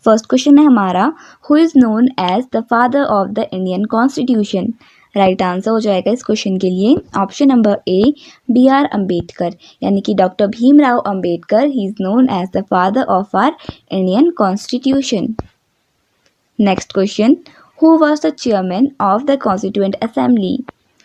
First question है हमारा, who is known as the father of the Indian constitution. Right answer हो जाएगा इस क्वेश्चन के लिए option number A, B R Ambedkar, यानी कि doctor Bhimrao Ambedkar, he is known as the father of our Indian constitution. Next question, who was the chairman of the constituent assembly.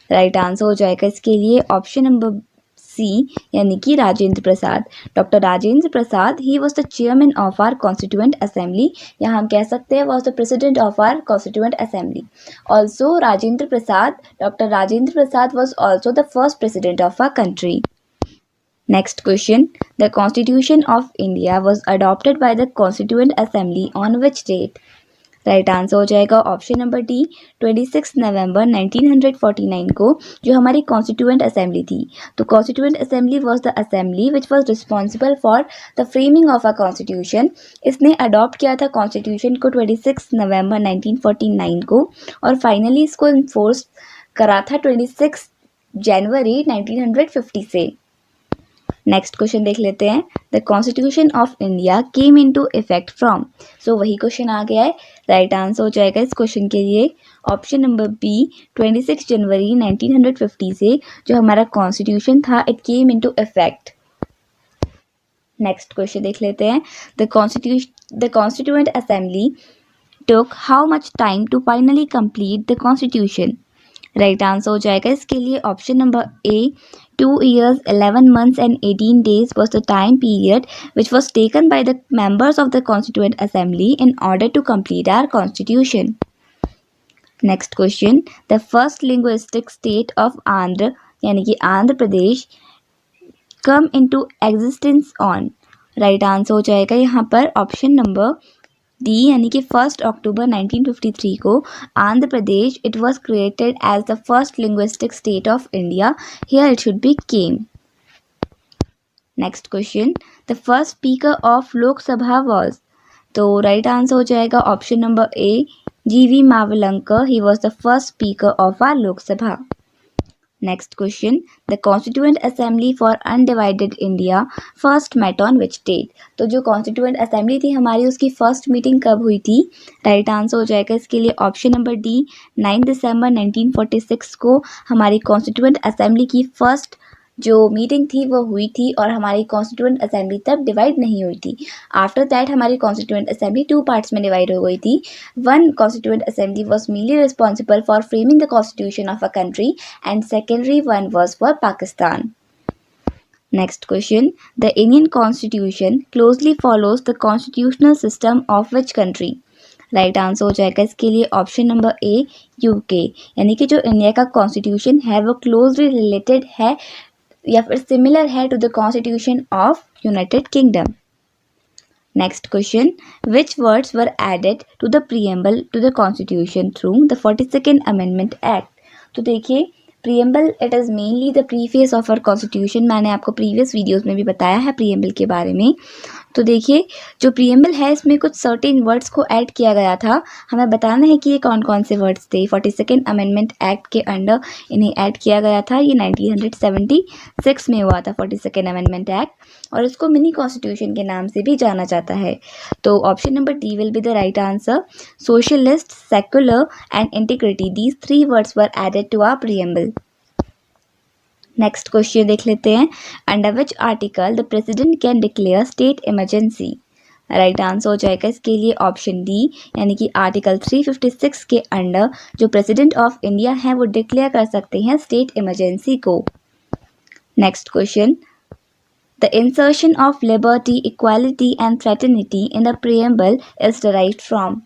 Right answer हो जाएगा इसके लिए ऑप्शन नंबर सी, यानी कि Rajendra Prasad, doctor Rajendra Prasad, he was the chairman of our constituent assembly, या हम कह सकते हैं was the president of our constituent assembly. Also Rajendra Prasad, doctor Rajendra Prasad was also the first president of our country. Next question, the Constitution of India was adopted by the Constituent Assembly on which date? Right answer हो जाएगा option number D, 26 नवंबर 1949 को, जो हमारी constituent assembly थी। तो constituent assembly was the assembly which was responsible for the framing of a constitution. इसने adopt किया था कॉन्स्टिट्यूशन को 26 नवंबर 1949 को, और फाइनली इसको इन्फोर्स करा था 26 जनवरी 1950 से। नेक्स्ट क्वेश्चन देख लेते हैं, the constitution of India came into effect from. So वही क्वेश्चन आ गया है। राइट आंसर हो जाएगा इस क्वेश्चन के लिए ऑप्शन नंबर बी, 26 जनवरी 1950 से जो हमारा कॉन्स्टिट्यूशन था, it came into effect. Next question देख लेते हैं, the constituent assembly took how much time to finally complete the constitution? Right answer हो जाएगा इसके लिए option number A, 2 years 11 months and 18 days was the time period which was taken by the members of the Constituent Assembly in order to complete our constitution. Next question, the first linguistic state of Andhra, यानी कि Andhra Pradesh, come into existence on। Right answer हो जाएगा यहाँ पर option number D, यानी कि 1 अक्टूबर 1953 को Andhra Pradesh, it was created as the first linguistic state of India, here it should be came. Next question, the first speaker of Lok Sabha was. तो right answer हो जाएगा option number A, GV. Mavalankar, he was the first speaker of our Lok Sabha. Next question, the constituent assembly for undivided India first met on which date. तो जो constituent assembly थी हमारी, उसकी first meeting कब हुई थी? राइट आंसर हो जाएगा इसके लिए ऑप्शन नंबर डी, 9 दिसंबर 1946 को हमारी कॉन्स्टिट्यूएंट असेंबली की फर्स्ट जो मीटिंग थी वो हुई थी, और हमारी कॉन्स्टिट्यूएंट असेंबली तब डिवाइड नहीं हुई थी। आफ्टर दैट हमारी कॉन्स्टिट्यूएंट असेंबली 2 पार्ट्स में डिवाइड हो गई थी। One constituent assembly was mainly responsible for framing the constitution of a country and secondary one was for Pakistan. Next question, the Indian constitution closely follows the constitutional system of which country. Right answer हो जाएगा इसके लिए option number ए, UK, यानी कि जो India का constitution है वो क्लोजली रिलेटेड है या फिर सिमिलर है to the constitution of United Kingdom. Next question, which words were added to the preamble to the constitution through the 42nd amendment act. तो देखिए, preamble it is mainly the preface of our constitution. मैंने आपको previous videos में भी बताया है preamble के बारे में। तो देखिए, जो प्रीएम्बल है इसमें कुछ सर्टेन वर्ड्स को ऐड किया गया था। हमें बताना है कि ये कौन कौन से वर्ड्स थे। 42nd अमेंडमेंट एक्ट के अंडर इन्हें ऐड किया गया था। ये 1976 में हुआ था 42nd अमेंडमेंट एक्ट, और इसको मिनी कॉन्स्टिट्यूशन के नाम से भी जाना जाता है। तो option number D will be the right answer. Socialist, secular and integrity, these 3 words were added to our preamble. Next question देख लेते हैं, under which article the president can declare state emergency. Right answer हो जाएगा इसके लिए option D, यानी कि article 356 के अंडर जो प्रेसिडेंट ऑफ इंडिया है वो डिक्लेयर कर सकते हैं स्टेट इमरजेंसी को। Next question, the insertion of liberty, equality and fraternity in the preamble is derived from.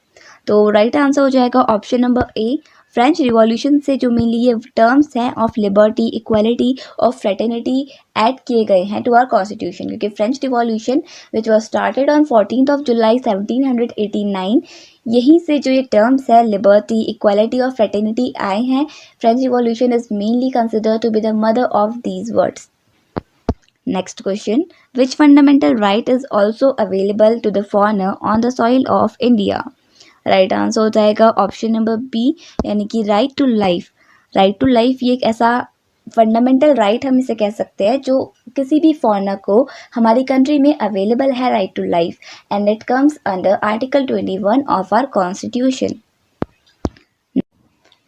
तो राइट आंसर हो जाएगा ऑप्शन नंबर ए, फ्रेंच रिवॉल्यूशन से जो मेनली ये टर्म्स हैं ऑफ लिबर्टी, इक्वालिटी और फ्रेटर्निटी ऐड किए गए हैं टू आवर कॉन्स्टिट्यूशन, क्योंकि French revolution which was started on 14 जुलाई 1789, यहीं से जो ये टर्म्स है लिबर्टी, इक्वालिटी और फ्रेटर्निटी आए हैं। French revolution is mainly considered to be the mother of these words. Next question, which fundamental right is also available to the foreigner on the soil of India. Right answer हो जाएगा option number B, यानी कि right to life. Right to life ये एक ऐसा fundamental right हम इसे कह सकते हैं जो किसी भी फॉरेनर को हमारी कंट्री में अवेलेबल है right to life, and it comes under article 21 of our constitution.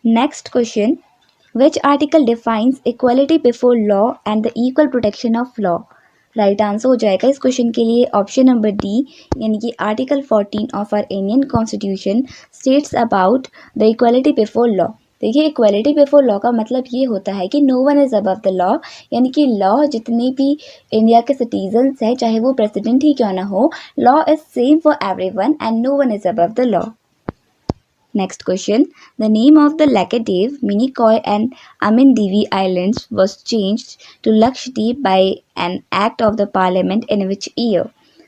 Next question, which article defines equality before law and the equal protection of law? Right answer हो जाएगा इस क्वेश्चन के लिए option number D, यानी कि article 14 of our Indian constitution states about the equality before law. देखिए, equality before law का मतलब ये होता है कि no one is above the law, यानी कि लॉ जितने भी इंडिया के सिटीजन्स हैं, चाहे वो प्रेसिडेंट ही क्यों ना हो, law is same for everyone and no one is above the law. Next question, the name of the Laccadive, Minicoy and Amindivi Islands was changed to Lakshadweep by an act of the parliament in which year?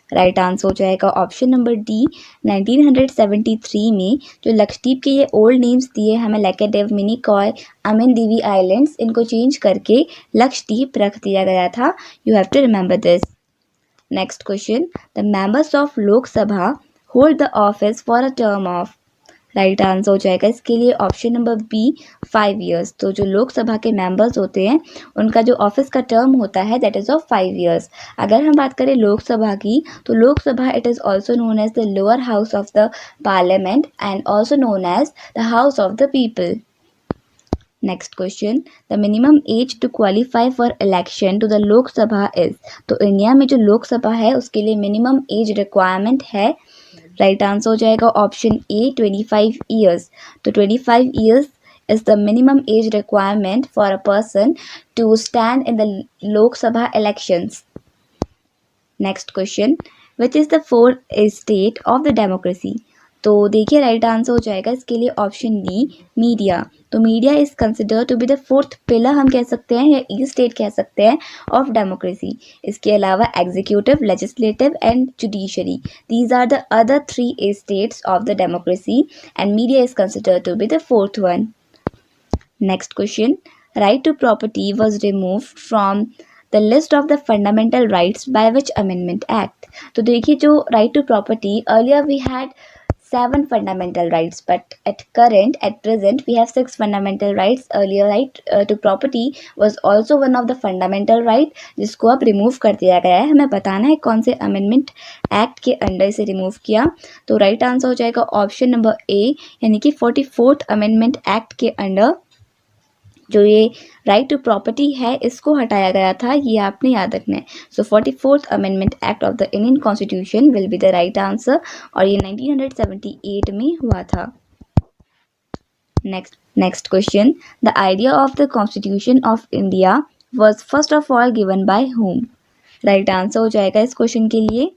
Right answer हो जाएगा option number D, 1973 में जो लक्षद्वीप के ये old names दिए हमें Laccadive, Minicoy, Amindivi islands, इनको change करके लक्षद्वीप रख दिया गया था। You have to remember this. Next question, the members of Lok Sabha hold the office for a term of. Right answer हो जाएगा इसके लिए ऑप्शन नंबर बी, 5 years। तो जो लोकसभा के मेंबर्स होते हैं उनका जो ऑफिस का टर्म होता है दैट इज़ ऑफ 5 years। अगर हम बात करें लोकसभा की, तो Lok Sabha it is also known as the lower house of the parliament and also known as the house of the people. Next question, the minimum age to qualify for election to the Lok Sabha is. तो India में जो लोकसभा है उसके लिए minimum age requirement है। Right answer हो जाएगा option A, 25 years। तो 25 years is the minimum age requirement for a person to stand in the Lok Sabha elections. Next question, which is the fourth state of the democracy? तो देखिए, right answer हो जाएगा इसके लिए option D, media. तो media is consider to be the fourth pillar हम कह सकते हैं, या ई स्टेट कह सकते हैं ऑफ डेमोक्रेसी। इसके अलावा executive, legislative and judiciary, these are the other 3 states of the democracy and media is consider to be the fourth one. Next question, right to property was removed from the list of the fundamental rights by which amendment act? तो देखिए, जो right to property, earlier we had 7 fundamental rights, but at present we have 6 fundamental rights. Earlier right to property was also one of the fundamental right, जिसको अब remove कर दिया गया है। हमें बताना है कौन से अमेंडमेंट एक्ट के अंडर इसे रिमूव किया। तो राइट आंसर हो जाएगा ऑप्शन नंबर ए, यानी कि 44th अमेंडमेंट एक्ट के अंडर जो ये राइट टू प्रॉपर्टी है इसको हटाया गया था, ये आपने याद रखना है। So 44th amendment act of the Indian constitution will be the right answer, और ये 1978 में हुआ था। Next question, the idea of the constitution of India was first of all given by whom? Right answer हो जाएगा इस question के लिए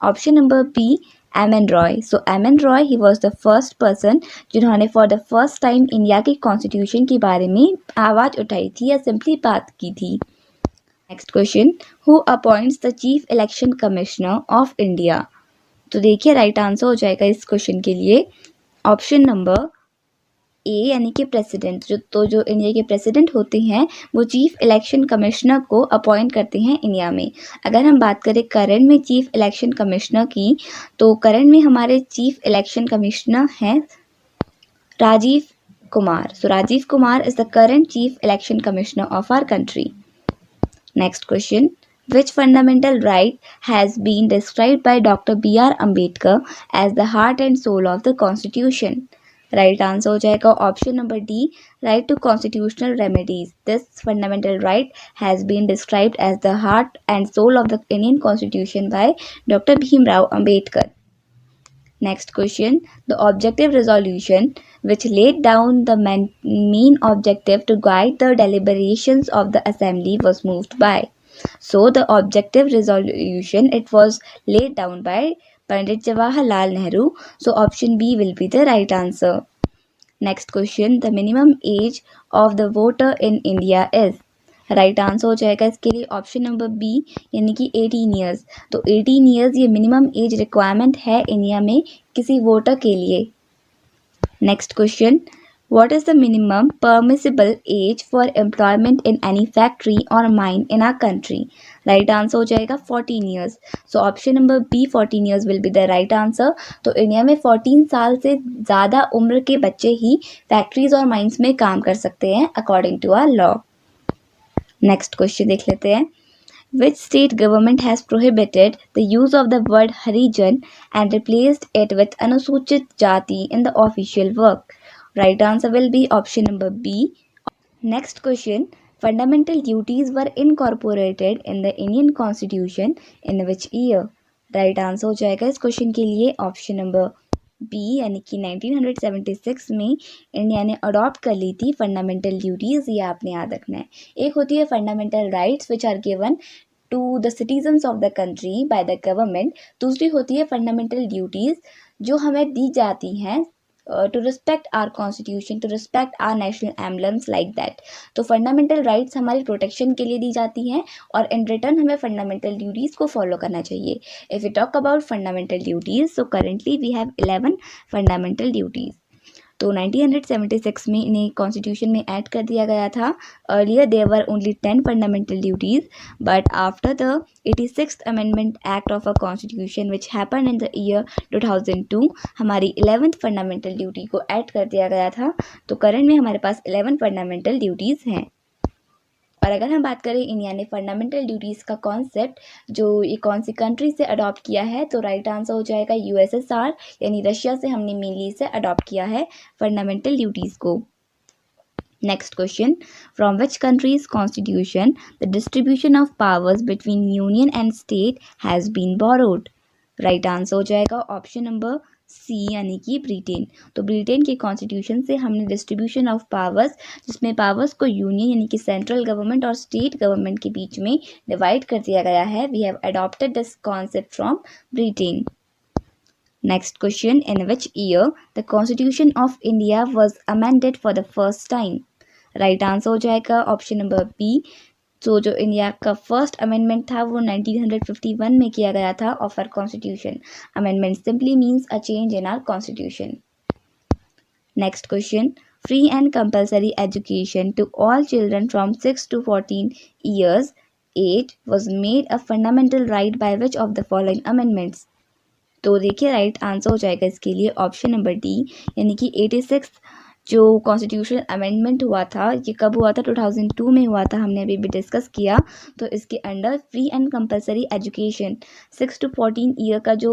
option number B, MN. Roy. So MN. Roy ही वॉज द फर्स्ट पर्सन जिन्होंने for the first time India की constitution के बारे में आवाज़ उठाई थी या सिंपली बात की थी। Next question, who appoints the chief election commissioner of India? तो देखिए, राइट आंसर हो जाएगा इस क्वेश्चन के लिए ऑप्शन नंबर ए, यानी कि प्रेसिडेंट। जो इंडिया के प्रेसिडेंट होते हैं वो चीफ इलेक्शन कमिश्नर को अपॉइंट करते हैं इंडिया में। अगर हम बात करें करंट में चीफ इलेक्शन कमिश्नर की, तो करंट में हमारे चीफ इलेक्शन कमिश्नर हैं Rajiv Kumar. So Rajiv Kumar is the current chief election commissioner of our country. Next question, which fundamental right has been described by Dr. B.R. Ambedkar as the heart and soul of the Constitution? Right answer हो जाएगा option number D, right to constitutional remedies. This fundamental right has been described as the heart and soul of the Indian constitution by doctor Bhimrao Ambedkar. Next question, the objective resolution which laid down the main objective to guide the deliberations of the assembly was moved by. So the objective resolution, it was laid down by Pandit Jawaharlal Nehru. So option B will be the right answer. Next question, the minimum age of the voter in India is? Right answer हो जाएगा इसके लिए option number B, यानी कि 18 years। तो 18 years ये minimum age requirement है India में किसी वोटर के लिए। Next question, what is the minimum permissible age for employment in any factory or mine in our country? Right answer हो जाएगा 14 years। So option number B, 14 years will be the right answer. तो India में 14 साल से ज़्यादा उम्र के बच्चे ही फैक्ट्रीज और माइंस में काम कर सकते हैं according to our law. Next question देख लेते हैं, Which state government has prohibited the use of the word Harijan and replaced it with Anusuchit Jati in the official work? Right answer will be option number B. Next question. Fundamental duties were incorporated in the Indian Constitution in which year? Right answer हो जाएगा इस question के लिए option number B यानी कि 1976 में India ने adopt कर ली थी फंडामेंटल ड्यूटीज। ये आपने याद रखना है। एक होती है fundamental rights which are given to the citizens of the country by the government. दूसरी होती है फंडामेंटल ड्यूटीज जो हमें दी जाती हैं to respect our constitution, to respect our national emblems like that। तो फंडामेंटल राइट्स हमारी प्रोटेक्शन के लिए दी जाती हैं और इन रिटर्न हमें फंडामेंटल ड्यूटीज़ को फॉलो करना चाहिए। If you talk about fundamental duties, so currently we have 11 fundamental duties. तो 1976 में इन्हें कॉन्स्टिट्यूशन में ऐड कर दिया गया था। Earlier there were only 10 fundamental duties, but after the 86th amendment act of a constitution which happen in the year 2002 हमारी 11th fundamental duty को ऐड कर दिया गया था। तो करंट में हमारे पास 11 फंडामेंटल ड्यूटीज़ हैं। और अगर हम बात करें इंडिया ने फंडामेंटल ड्यूटीज़ का कॉन्सेप्ट जो ये कौन सी कंट्री से अडॉप्ट किया है, तो राइट आंसर हो जाएगा यूएसएसआर, यानी रशिया से हमने मेनली इसे अडॉप्ट किया है फंडामेंटल ड्यूटीज़ को। Next question, from which country's constitution the distribution of powers between union and state has been borrowed? Right answer हो जाएगा ऑप्शन नंबर सी यानी कि ब्रिटेन। तो ब्रिटेन के कॉन्स्टिट्यूशन से हमने डिस्ट्रीब्यूशन ऑफ पावर्स, जिसमें पावर्स को यूनियन यानी कि सेंट्रल गवर्नमेंट और स्टेट गवर्नमेंट के बीच में डिवाइड कर दिया गया है। We have adopted this concept from Britain. Next question, in which year the constitution of India was amended for the first time? Right answer हो जाएगा ऑप्शन नंबर बी। तो जो इंडिया का फर्स्ट अमेंडमेंट था वो 1951 में किया गया था of our constitution. Amendment simply means a change in our constitution. Next question, free and compulsory education to all children from 6 to 14 years age was made a fundamental right by which of the following amendments? तो देखिए right answer हो जाएगा इसके लिए option number D, यानी कि 86 जो constitutional amendment हुआ था, ये कब हुआ था? 2002 में हुआ था, हमने अभी भी डिस्कस किया। तो इसके under free and compulsory education 6 to 14 year का जो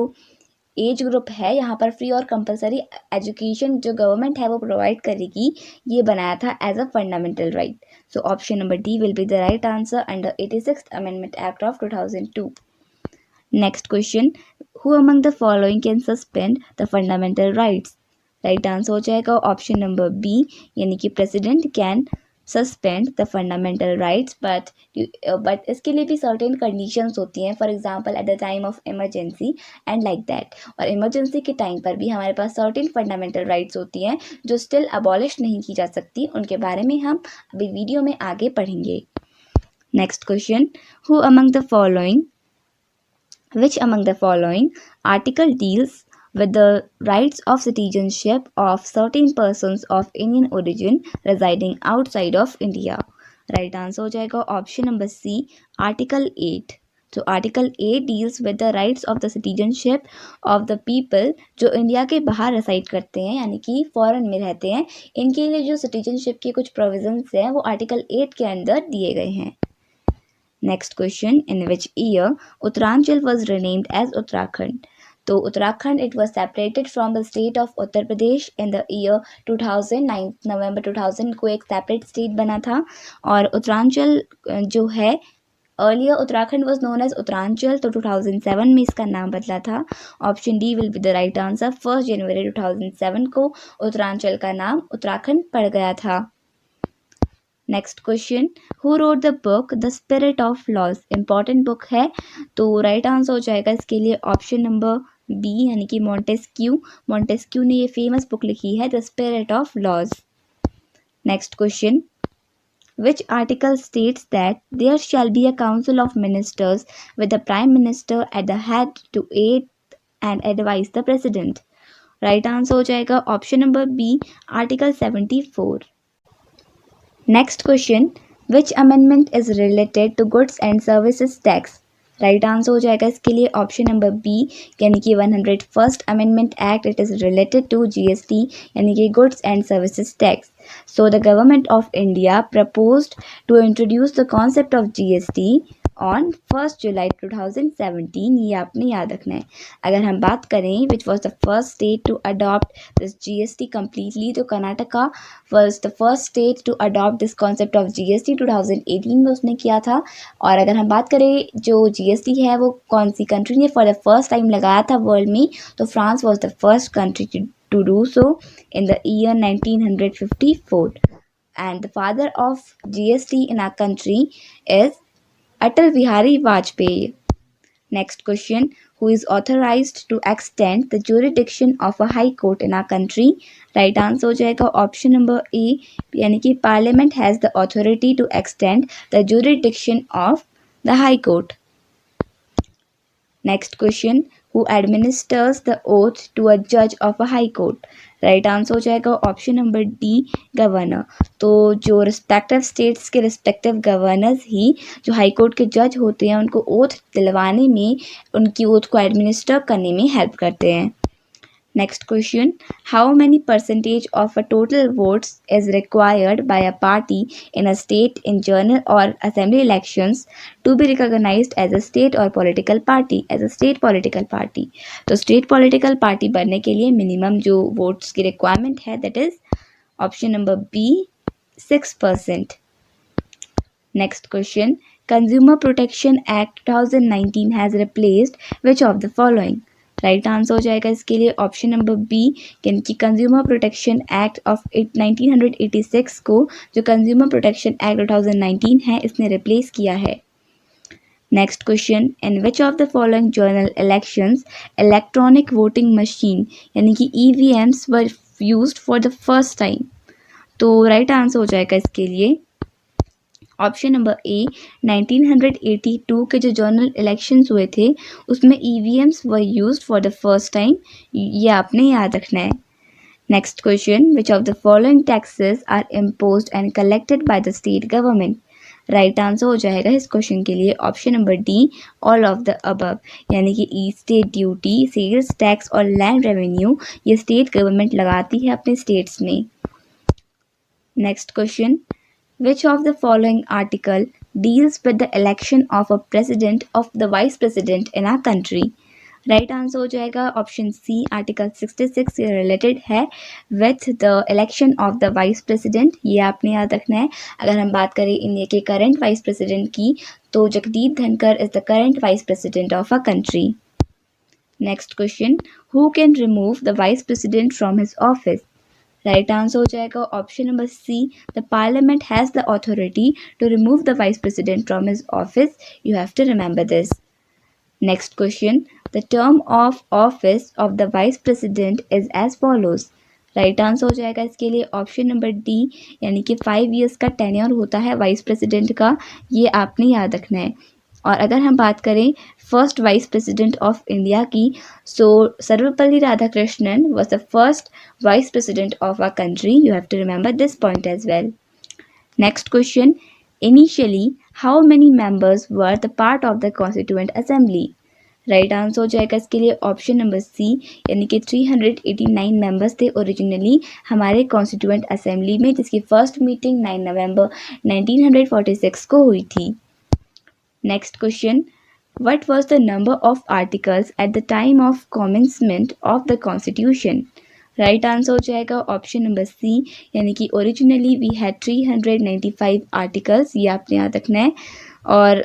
एज ग्रुप है, यहाँ पर फ्री और कंपलसरी एजुकेशन जो गवर्नमेंट है वो प्रोवाइड करेगी, ये बनाया था as a fundamental right. So option number D will be the right answer under 86th amendment act of 2002। Next question, who among the following can suspend the fundamental rights? Right answer हो जाएगा option number B, यानी कि president can suspend the fundamental rights, but इसके लिए भी certain conditions होती हैं। For example at the time of emergency and like that. और इमरजेंसी के टाइम पर भी हमारे पास सर्टेन फंडामेंटल राइट्स होती हैं जो स्टिल अबॉलिश नहीं की जा सकती। उनके बारे में हम अभी वीडियो में आगे पढ़ेंगे। Next question, who among the following which among the following article deals with the rights of citizenship of certain persons of Indian origin residing outside of India? Right answer हो जाएगा ऑप्शन नंबर सी, article 8। तो article 8 deals with the rights of the citizenship of the people जो India के बाहर रेसाइड करते हैं, यानी कि फॉरेन में रहते हैं। इनके लिए जो सिटीजनशिप के कुछ प्रोविजंस हैं वो आर्टिकल 8 के अंदर दिए गए हैं। Next question, in which year Uttaranchal was renamed as Uttarakhand? तो Uttarakhand it was separated from the state of Uttar Pradesh in the year 2009। नवंबर 2000 को एक सेपरेट स्टेट बना था। और उत्तरांचल जो है, earlier Uttarakhand was known as Uttaranchal, तो 2007 में इसका नाम बदला था। Option D will be the right answer. 1 जनवरी 2007 को उत्तरांचल का नाम उत्तराखंड पड़ गया था। Next question, who wrote the book the spirit of laws? Important book है, तो राइट आंसर हो जाएगा इसके लिए ऑप्शन नंबर बी, यानी कि मॉन्टेस्क्यू। मॉन्टेस्क्यू ने ये फेमस बुक लिखी है the spirit of laws. Next question, which article states that there shall be a council of ministers with the prime minister at the head to aid and advise the president? Right answer हो जाएगा option number B, article 74। Next question, which amendment is related to goods and services tax? Right answer हो जाएगा इसके लिए option number B, यानी कि 101st amendment act. It is related to GST, यानी कि goods and services tax. So the government of India proposed to introduce the concept of GST on 1 July 2017, ये आपने याद रखना है। अगर हम बात करें which was the first state to adopt this GST completely, तो Karnataka was the first state to adopt this concept of GST 2018 में उसने किया था। और अगर हम बात करें जो GST है वो कौन सी कंट्री ने फॉर द फर्स्ट टाइम लगाया था वर्ल्ड में, तो France was the first country to do so in the year 1954. And the father of GST in our country is Atal Bihari Vajpayee. Next question, who is authorized to extend the jurisdiction of a high court in our country? Right answer हो जाएगा option number ए, यानी कि Parliament has the authority to extend the jurisdiction of the high court. Next question, who administers the oath to a judge of a high court? Right answer हो जाएगा option number D, governor. तो जो respective states के respective governors ही जो high court के जज होते हैं उनको ओथ दिलवाने में, उनकी ओथ को एडमिनिस्टर करने में हेल्प करते हैं। Next question, how many percentage of a total votes is required by a party in a state in general or assembly elections to be recognized as a state or political party? As a state political party. तो state political party बनने के लिए minimum जो votes की requirement है that is option number B, 6%. Next question, Consumer Protection Act 2019 has replaced which of the following? Right answer हो जाएगा इसके लिए ऑप्शन नंबर बी, यानी कि कंज्यूमर प्रोटेक्शन एक्ट ऑफ 1986 को जो कंज्यूमर प्रोटेक्शन एक्ट 2019 है इसने रिप्लेस किया है। Next question, in which of the following general elections electronic voting machine यानी कि EVMs were used for the first time? तो राइट आंसर हो जाएगा इसके लिए ऑप्शन नंबर ए, 1982 के जो जनरल इलेक्शंस हुए थे उसमें EVMs were used for the first time, ये आपने याद रखना है। Next question, which of the following taxes are imposed and collected by the state government? Right answer हो जाएगा इस क्वेश्चन के लिए option number D, all of the above, यानी कि स्टेट ड्यूटी, सेल्स टैक्स और लैंड रेवेन्यू ये state government लगाती है अपने स्टेट्स में। Next question, which of the following article deals with the election of a president of the vice president in our country? Right answer हो जाएगा option C, article 66 से related है with the election of the vice president, ये आपने याद रखना है। अगर हम बात करें इंडिया के करंट वाइस प्रेसिडेंट की तो Jagdeep Dhankhar is the current vice president of a country. Next question, who can remove the vice president from his office? Right answer हो जाएगा option number C, the parliament has the authority to remove the vice president from his office, you have to remember this. Next question, the term of office of the vice president is as follows. Right answer हो जाएगा इसके लिए option number D, यानी कि 5 years का tenure होता है vice president का, ये आपने याद रखना है। और अगर हम बात करें first vice president of India की, सो Sarvepalli Radhakrishnan was the first vice president of our country, you have to remember this point as well. Next question, initially how many members were the part of the constituent assembly? Right answer हो जाएगा इसके लिए option number C, यानी कि 389 members थे originally हमारे constituent assembly में, जिसकी फर्स्ट मीटिंग 9 नवंबर 1946 को हुई थी। Next question, what was the number of articles at the time of commencement of the constitution? Right answer हो जाएगा ऑप्शन नंबर सी, यानी कि ओरिजिनली वी हैड 395 आर्टिकल्स, ये आपने याद रखना है। और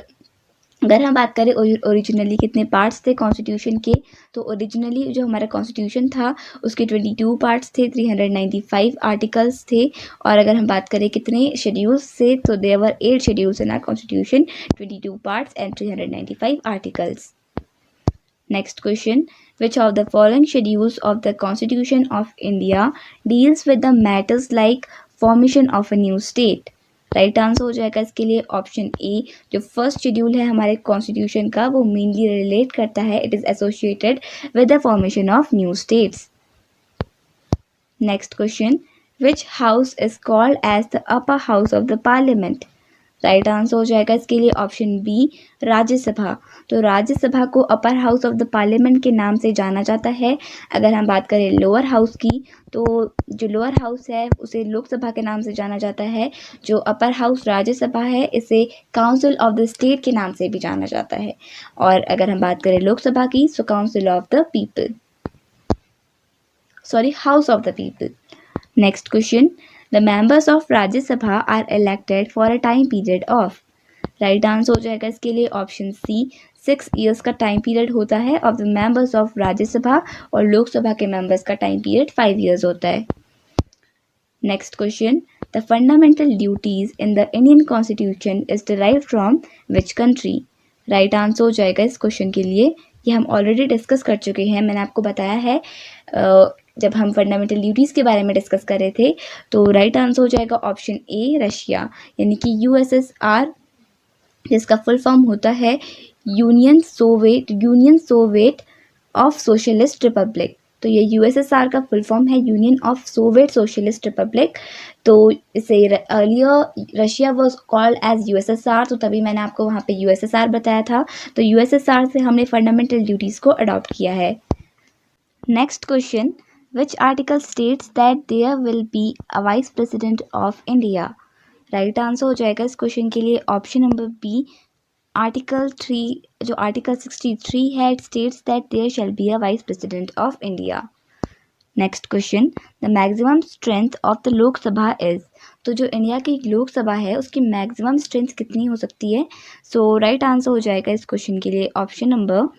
अगर हम बात करें ओरिजिनली कितने पार्ट्स थे कॉन्स्टिट्यूशन के, तो ओरिजिनली जो हमारा कॉन्स्टिट्यूशन था उसके 22 पार्ट्स थे, 395 आर्टिकल्स थे। और अगर हम बात करें कितने शेड्यूल्स थे, तो there were 8 schedules in our constitution, 22 parts and 395 articles. Next question, which of the following schedules of the Constitution of India deals with the matters like formation of a new state? Right answer हो जाएगा इसके लिए option A, जो first schedule है हमारे constitution का वो mainly relate करता है, it is associated with the formation of new states. Next question, which house is called as the upper house of the parliament? Right answer हो जाएगा इसके लिए ऑप्शन बी राज्यसभा। तो राज्यसभा को अपर हाउस ऑफ द पार्लियामेंट के नाम से जाना जाता है। अगर हम बात करें लोअर हाउस की, तो जो लोअर हाउस है उसे लोकसभा के नाम से जाना जाता है। जो अपर हाउस राज्यसभा है इसे काउंसिल ऑफ द स्टेट के नाम से भी जाना जाता है। और अगर हम बात करें लोकसभा की, so council of the people, sorry house of the people. Next question, the members of Rajya Sabha are elected for a time period of. Right answer हो जाएगा इसके लिए ऑप्शन सी 6 ईयर्स का टाइम पीरियड होता है of the members of Rajya Sabha, और लोकसभा के members का टाइम पीरियड 5 ईयर्स होता है। Next question, the fundamental duties in the Indian constitution is derived from which country. Right answer हो जाएगा इस क्वेश्चन के लिए, ये हम ऑलरेडी डिस्कस कर चुके हैं। मैंने आपको बताया है जब हम फंडामेंटल ड्यूटीज़ के बारे में डिस्कस कर रहे थे। तो राइट आंसर हो जाएगा ऑप्शन ए रशिया, यानी कि यूएसएसआर, जिसका फुल फॉर्म होता है union soviet of socialist republic. तो ये यूएसएसआर का फुल फॉर्म है, union of soviet socialist republic. तो इसे earlier Russia was called as USSR, तो तभी मैंने आपको वहाँ पे यूएसएसआर बताया था। तो यूएसएसआर से हमने फंडामेंटल ड्यूटीज़ को अडॉप्ट किया है। Next question, which article states that there will be a vice president of India? Right answer हो जाएगा इस क्वेश्चन के लिए ऑप्शन नंबर बी आर्टिकल 3। जो आर्टिकल 63 है, it states that there shall be a vice president of India. Next question, the maximum strength of the Lok Sabha is. तो जो India की लोकसभा है उसकी मैक्सिमम स्ट्रेंथ कितनी हो सकती है? सो राइट आंसर हो जाएगा इस क्वेश्चन के लिए ऑप्शन नंबर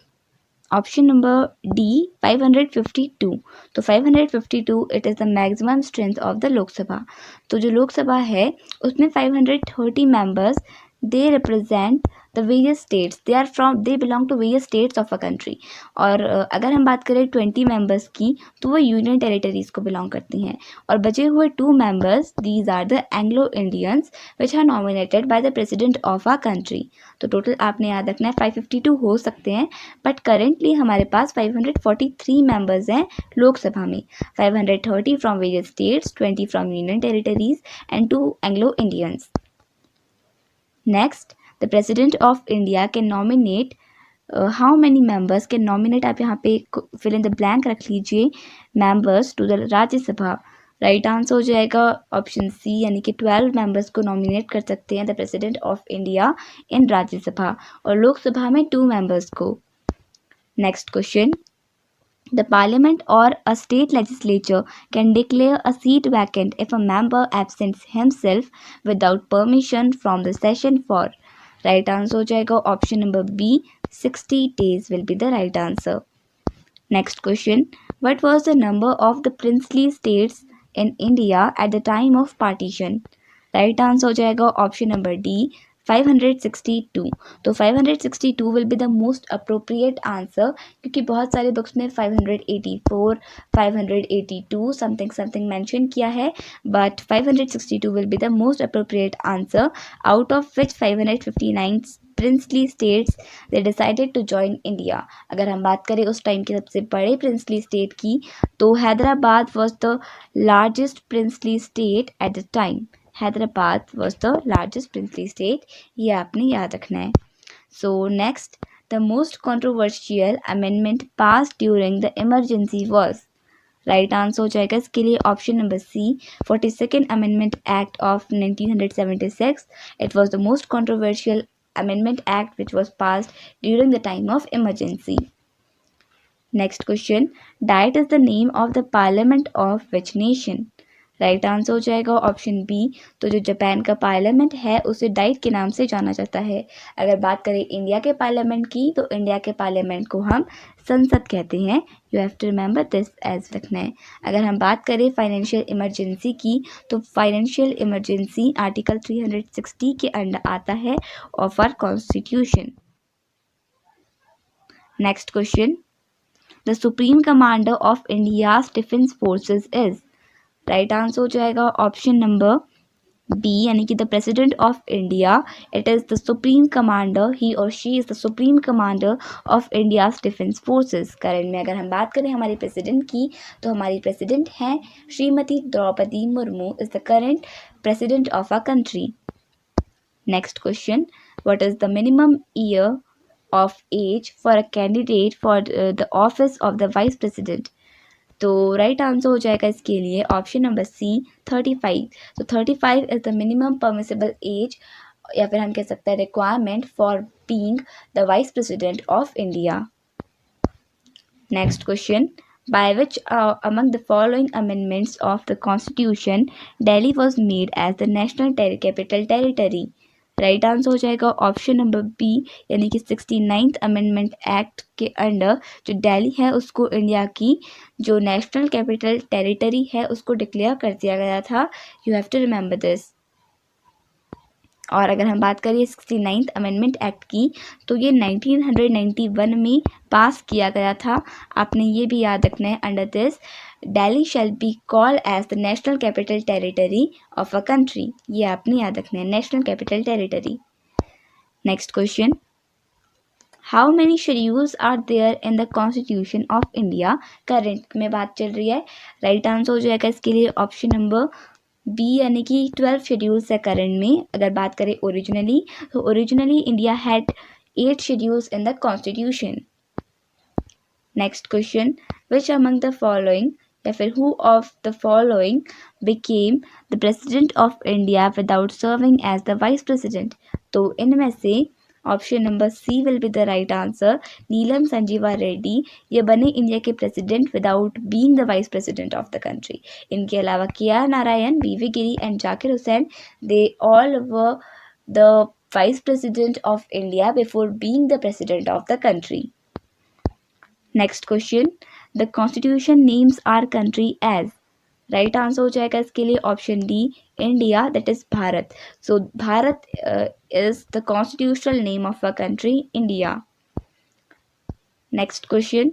डी 552। तो 552 it is the maximum strength of the Lok Sabha. तो जो लोकसभा है उसमें 530 members, they represent the various states, they belong to various states of a country. और अगर हम बात करें 20 मेंबर्स की, तो वो यूनियन टेरिटरीज को बिलोंग करती हैं। और बचे हुए 2 members, these are the Anglo Indians which are nominated by the president of a country. तो टोटल आपने याद रखना है 552 हो सकते हैं, बट करेंटली हमारे पास 543 मेंबर्स हैं लोकसभा में। 530 from various states, 20 from union territories and 2 Anglo Indians. Next, the president of India can nominate how many members can nominate, आप यहाँ पे फिल इन द ब्लैंक रख लीजिए, members to the Rajya Sabha. Right answer हो जाएगा option C, यानी कि 12 members को नॉमिनेट कर सकते हैं the president of India in Rajya Sabha, और लोकसभा में 2 मेंबर्स को। Next question, the parliament or a state legislature can declare a seat vacant if a member absents himself without permission from the session for. Right answer हो जाएगा option number B 60 days will be the right answer. Next question, what was the number of the princely states in India at the time of partition? Right answer हो जाएगा option number D 562। तो 562 will be the most appropriate answer, क्योंकि बहुत सारे books में 584, 582 something mention किया है, but 562 will be the most appropriate answer, out of which 559 princely states they decided to join India. अगर हम बात करें उस टाइम के सबसे बड़े प्रिंसली स्टेट की, तो Hyderabad was the largest princely state eight the time. Hyderabad was the largest princely state, ये आपने याद रखना है। So next, the most controversial amendment passed during the emergency was. Right answer हो जाएगा इसके लिए option number C 42nd Amendment Act of 1976. It was the most controversial amendment act which was passed during the time of emergency. Next question, Diet is the name of the parliament of which nation? Right answer हो जाएगा option B. तो जो Japan का parliament है उसे diet के नाम से जाना जाता है। अगर बात करें इंडिया के पार्लियामेंट की, तो इंडिया के पार्लियामेंट को हम संसद कहते हैं। You have to remember this as रखना है। अगर हम बात करें फाइनेंशियल इमरजेंसी की, तो फाइनेंशियल इमरजेंसी आर्टिकल 360 के अंडर आता है of our constitution. Next question, the supreme commander of India's defence forces is. Right answer हो जाएगा ऑप्शन नंबर बी, यानी कि the president of India, it is the supreme commander, he or she is the supreme commander of India's defence forces. Current में अगर हम बात करें हमारी प्रेसिडेंट की, तो हमारी प्रेसिडेंट हैं Shrimati Draupadi Murmu, is the current president of our country. Next question, what is the minimum year of age for a candidate for the office of the vice president? तो राइट आंसर हो जाएगा इसके लिए ऑप्शन नंबर सी 35। तो 35 is the minimum permissible age, या फिर हम कह सकते हैं requirement for being the vice president of India. Next question, by which among the following amendments of the constitution Delhi was made as the national capital territory? Right answer हो जाएगा option number B, यानी कि 69th amendment act के under जो दिल्ली है उसको India की जो नेशनल कैपिटल टेरिटरी है उसको डिक्लेयर कर दिया गया था। You have to remember this. और अगर हम बात करें 69th अमेंडमेंट एक्ट की तो ये 1991 में पास किया गया था। आपने ये भी याद रखना है, under this Delhi shall be called as the national capital territory of a country. ये आपने याद रखना है, national capital territory. Next question, how many schedules are there in the constitution of India? Current में बात चल रही है। राइट आंसर हो जाएगा इसके लिए ऑप्शन नंबर बी, यानी कि 12 शेड्यूल्स है करंट में। अगर बात करें ओरिजिनली, तो originally India had 8 schedules in the constitution. Next question, which among the following या फिर who of the following became the president of India without serving as the vice president? तो इनमें से option number C will be the right answer, Neelam Sanjiva Reddy. ये बने India के president without being the vice president of the country. इनके अलावा K R Narayan, V Giri and Zakir Hussain, they all were the vice president of India before being the president of the country. Next question, the constitution names our country as? Right answer हो जाएगा इसके लिए option D, India, that is Bharat. So Bharat is the constitutional name of a country, India. Next question,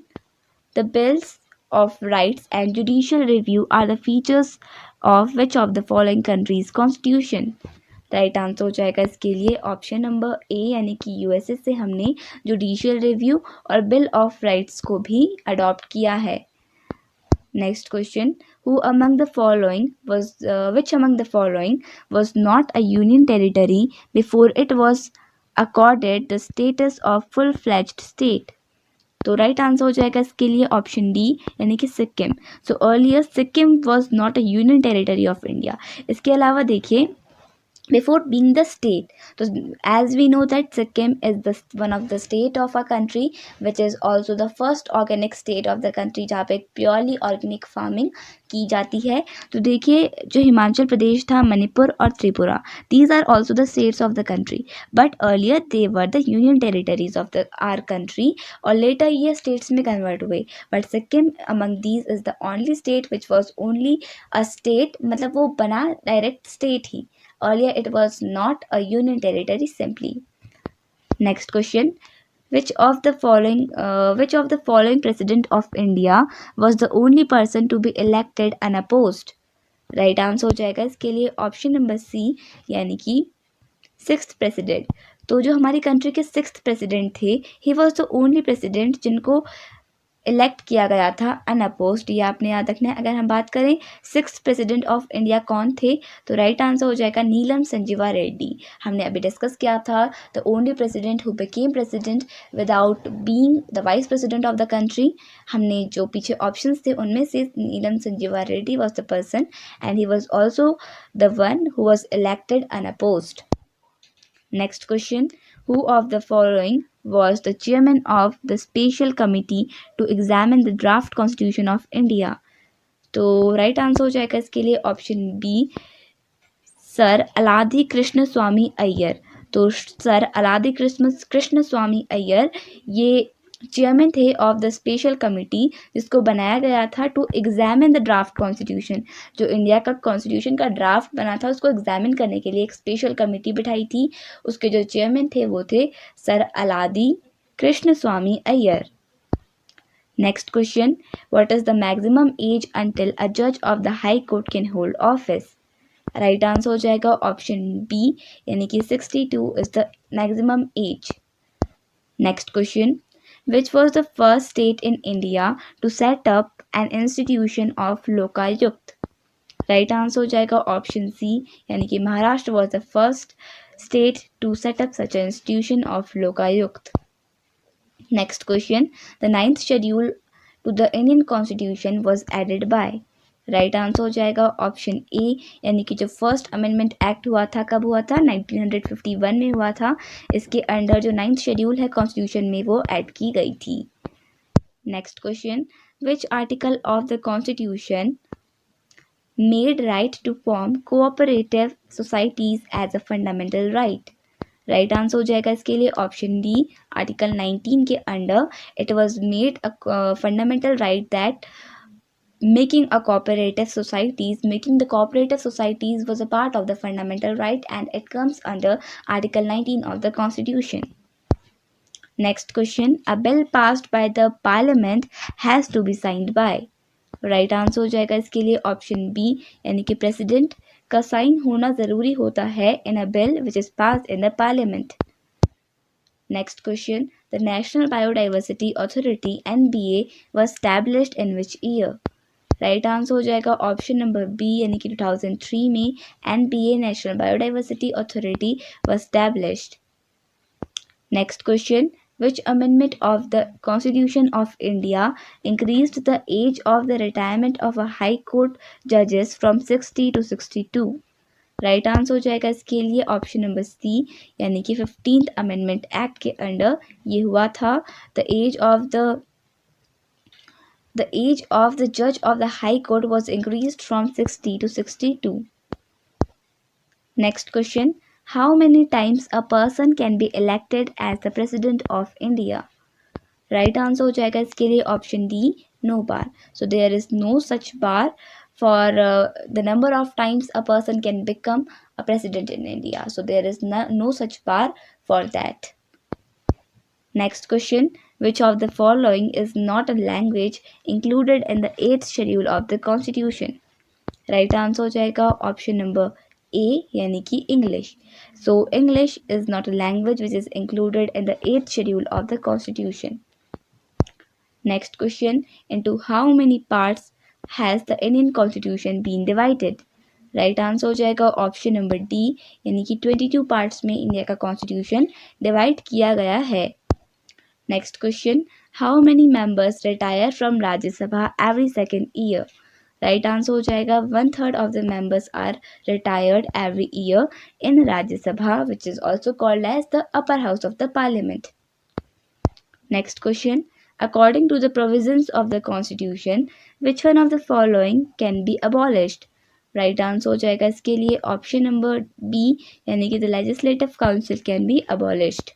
the bills of rights and judicial review are the features of which of the following countries constitution? Right answer हो जाएगा इसके लिए option number ए, यानी कि USA से हमने judicial review और bill of rights को भी अडॉप्ट किया है। Next question, who among the following was which among the following was not a union territory before it was accorded the status of full-fledged state? तो right answer हो जाएगा इसके लिए option D, यानी कि Sikkim. So earlier Sikkim was not a union territory of India. इसके अलावा देखिए, before being the state, so as we know that Sikkim is the one of the state of our country which is also the first organic state of the country जहाँ पे purely organic farming की जाती है। तो देखिए, जो हिमाचल प्रदेश था, मणिपुर और Tripura, these are also the states of the country, but earlier they were the union territories of the our country और later ये states में convert हुए। but Sikkim among these is the only state which was only a state, मतलब वो बना direct state he. Earlier it was not a union territory simply. Next question, which of the following president of India was the only person to be elected unopposed? Right answer हो जाएगा इसके लिए option number C, यानी कि 6th president. तो जो हमारी country के 6th प्रेसिडेंट थे, ही वॉज द ओनली प्रेसिडेंट जिनको इलेक्ट किया गया था अनअपोज्ड। ये आपने याद रखना है। अगर हम बात करें 6th प्रेसिडेंट ऑफ इंडिया कौन थे, तो राइट आंसर हो जाएगा नीलम संजीवा रेड्डी। हमने अभी डिस्कस किया था the only president who became president without being the vice president of the country. हमने जो पीछे ऑप्शंस थे उनमें से Neelam Sanjiva Reddy was the person and he was also the one who was elected unopposed. Next question, who of the following was the chairman of the special committee to examine the draft constitution of India? तो right answer हो जाएगा इसके लिए option B, sir Alladi Krishnaswamy Iyer. तो sir Alladi Krishnaswamy Iyer ये chairman थे of the special committee जिसको बनाया गया था to examine the draft constitution. जो इंडिया का कॉन्स्टिट्यूशन का ड्राफ्ट बना था उसको एग्जामिन करने के लिए एक स्पेशल कमिटी बिठाई थी। उसके जो चेयरमैन थे वो थे sir Alladi Krishnaswamy Iyer. Next question, what is the maximum age until a जज of the high court can hold office? Right answer हो जाएगा ऑप्शन बी, यानी कि 62 is the maximum age. Next question, which was the first state in India to set up an institution of Lokayukta? Right answer हो जाएगा option C, यानी कि Maharashtra was the first state to set up such an institution of Lokayukt? Next question. The ninth schedule to the Indian Constitution was added by? Right answer हो जाएगा option A, यानी कि जो first amendment act हुआ था कब हुआ था? 1951 में हुआ था. इसके अंडर जो नाइन्थ शेड्यूल है कॉन्स्टिट्यूशन में वो ऐड की गई थी. Next question. Which article of the constitution made right to form cooperative societies as a fundamental right? Right answer हो जाएगा इसके लिए ऑप्शन डी. आर्टिकल 19 के under it was made a fundamental right that making the cooperative societies was a part of the fundamental right, and it comes under Article 19 of the Constitution. Next question. A bill passed by the parliament has to be signed by? Right answer हो जाएगा इसके लिए option B, यानी कि president का sign होना जरूरी होता है in a bill which is passed in the parliament. Next question. The national biodiversity authority NBA was established in which year? Right answer हो जाएगा ऑप्शन नंबर बी, यानी कि 2003 में NBA national biodiversity authority was established. Next question. Which amendment of the Constitution of India increased the age of the retirement of a High Court judges from 60 to 62? Right answer हो जाएगा इसके लिए option number C, यानी कि 15th amendment act के under ये हुआ था. The age of the judge of the High Court was increased from 60 to 62. Next question. How many times a person can be elected as the President of India? Right answer हो जाएगा इसके लिए option D, no bar. So there is no such bar for the number of times a person can become a president in India. So there is no such bar for that. Next question. Which of the following is not a language included in the 8th schedule of the Constitution? Right answer हो जाएगा option number ए, यानी कि English. So English is not a language which is included in the 8th schedule of the Constitution. Next question. Into how many parts has the Indian Constitution been divided? Right answer हो जाएगा option number D, यानी कि 22 parts में India का constitution divide किया गया है. Next question. How many members retire from Rajya Sabha every second year? Right answer हो जाएगा 1/3 of the members are retired every year in Rajya Sabha, which is also called as the upper house of the parliament. Next question. According to the provisions of the Constitution, which one of the following can be abolished? Right answer हो जाएगा इसके लिए option number B, यानी कि the legislative council can be abolished.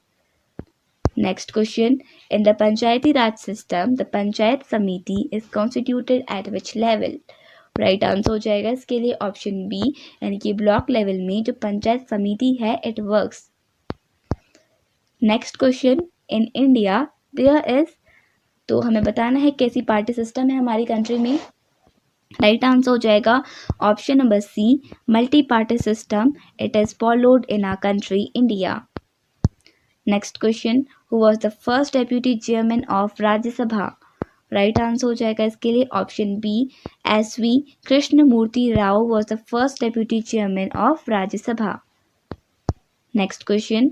Next question. In the Panchayati Raj system the panchayat samiti is constituted at which level? Right answer हो जाएगा इसके लिए ऑप्शन बी, यानी कि ब्लॉक लेवल में जो पंचायत समिति है it works. Next question. In India there is, तो हमें बताना है कैसी पार्टी सिस्टम है हमारी कंट्री में. राइट आंसर हो जाएगा option number C, multi party system it is followed in our country India. Next question. Who was the first deputy chairman of Rajya Sabha? Right answer हो जाएगा इसके लिए option B, SV Krishnamurthy Rao was the first deputy chairman of Rajya Sabha. Next question.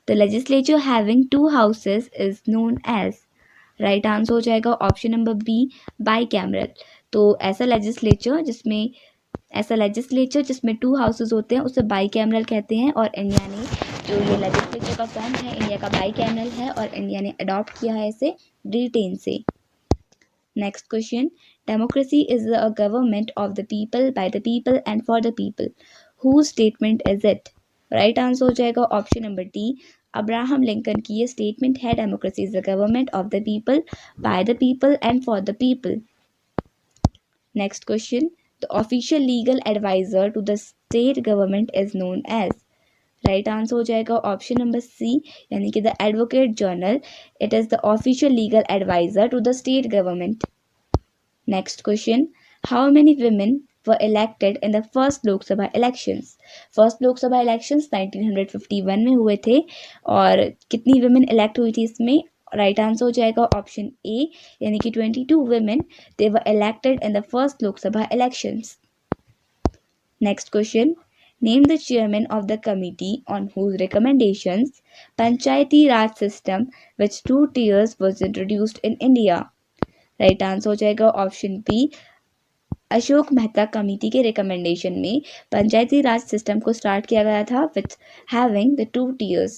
The legislature having 2 houses is known as? Right answer हो जाएगा option number B, bicameral. तो ऐसा legislature जिसमें 2 houses होते हैं उसे बाई कैमरल कहते हैं, और इंडिया ने जो ये लेजिस्लेचर का फॉर्म है इंडिया का बाई कैमरल है, और इंडिया ने अडॉप्ट किया है इसे ब्रिटेन से. Next question. Democracy is a government of the people by the people and for the people. Who statement is it? Right answer हो जाएगा option number D, Abraham Lincoln की ये स्टेटमेंट है. Democracy is the government of the people by the people and for the people. Next question. The official legal adviser to the state government is known as? Right answer हो जाएगा option number C, यानी कि the advocate general. It is the official legal adviser to the state government. Next question. How many women were elected in the first Lok Sabha elections? First Lok Sabha elections 1951 में हुए थे, और कितनी women elect हुई थी इसमें? राइट आंसर हो जाएगा ऑप्शन ए, यानी कि 22 women they were elected in the first Lok Sabha elections. Next question. Name the chairman of the committee on whose recommendations Panchayati Raj system with 2 tiers was introduced in India. Right answer हो जाएगा option B. Ashok Mehta committee के recommendation में Panchayati Raj system को start किया गया था with having the 2 tiers।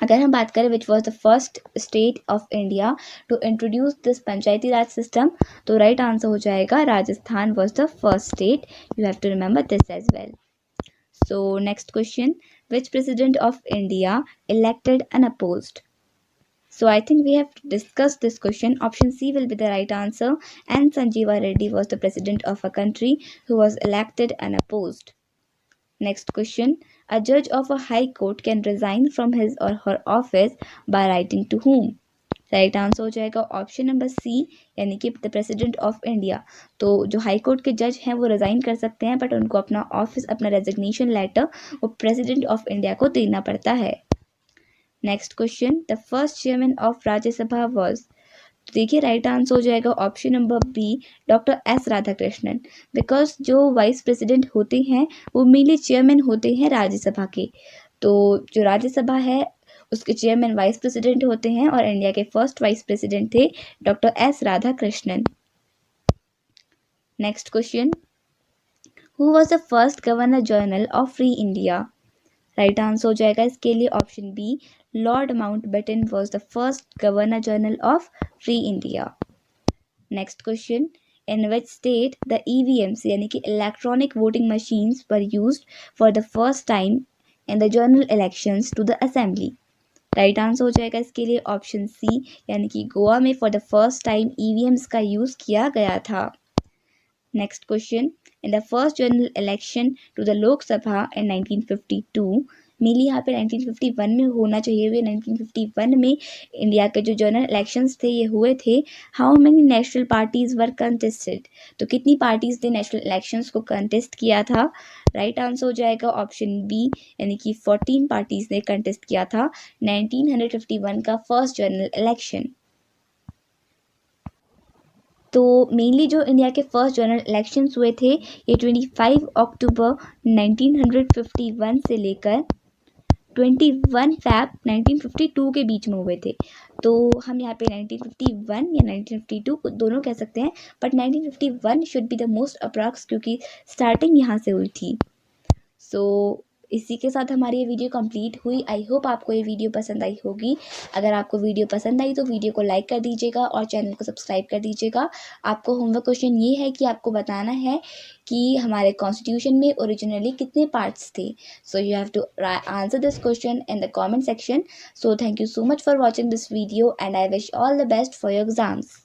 अगर हम बात करें which was the first state of India to introduce this Panchayati Raj system, तो राइट आंसर हो जाएगा Rajasthan was the first state. You have to remember this as well. So next question, which president of India elected unopposed? So I think we have discussed this question. Option C will be the right answer, and Sanjeeva Reddy was the president of a country who was elected unopposed. Next question, a judge of a high court can resign from his or her office by writing to whom? Right answer हो जाएगा option number C, यानी कि the president of India. तो जो high court के जज हैं वो रिज़ाइन कर सकते हैं, बट उनको अपना ऑफिस, अपना रेजिग्नेशन लेटर वो प्रेसिडेंट ऑफ इंडिया को देना पड़ता है। Next question, the first chairman of Rajya Sabha was, तो देखिए राइट आंसर हो जाएगा option number B, doctor S Radhakrishnan. Because जो वाइस प्रेसिडेंट होते हैं वो मेनली चेयरमैन होते हैं राज्यसभा के, तो जो राज्यसभा है उसके चेयरमैन वाइस प्रेसिडेंट होते हैं, और इंडिया के फर्स्ट वाइस प्रेसिडेंट थे doctor S Radhakrishnan. Next question, who was the first governor general of free India? Right answer हो जाएगा इसके लिए option B, lord Mountbatten was the first governor general of free India. Next question, in which state the EVMs यानी कि electronic voting machines were used for the first time in the general elections to the assembly? Right answer हो जाएगा इसके लिए option सी, यानी कि गोवा में for the first time EVMs का यूज़ किया गया था। Next question, in the first general election to the Lok Sabha in 1952, mainly यहाँ पे 1951 में होना चाहिए हुए, 1951 में इंडिया के जो जनरल इलेक्शंस थे ये हुए थे। How many national parties were contested, तो कितनी पार्टीज ने नेशनल इलेक्शंस को कंटेस्ट किया था? राइट आंसर हो जाएगा ऑप्शन बी, यानी कि 14 पार्टीज ने कंटेस्ट किया था 1951 का फर्स्ट जनरल इलेक्शन। तो मेनली जो इंडिया के फर्स्ट जनरल इलेक्शंस हुए थे ये 25 अक्टूबर 1951 से लेकर 21 फैब 1952 के बीच में हुए थे। तो हम यहाँ पे 1951 या 1952 दोनों कह सकते हैं, but 1951 should be the most approx क्योंकि स्टार्टिंग यहाँ से हुई थी। सो इसी के साथ हमारी ये वीडियो कंप्लीट हुई। आई होप आपको ये वीडियो पसंद आई होगी। अगर आपको वीडियो पसंद आई तो वीडियो को लाइक कर दीजिएगा और चैनल को सब्सक्राइब कर दीजिएगा। आपको होमवर्क क्वेश्चन ये है कि आपको बताना है कि हमारे कॉन्स्टिट्यूशन में ओरिजिनली कितने पार्ट्स थे। So you have to answer this question in the comment section. So thank you so much for watching this video and I wish all the best for your exams.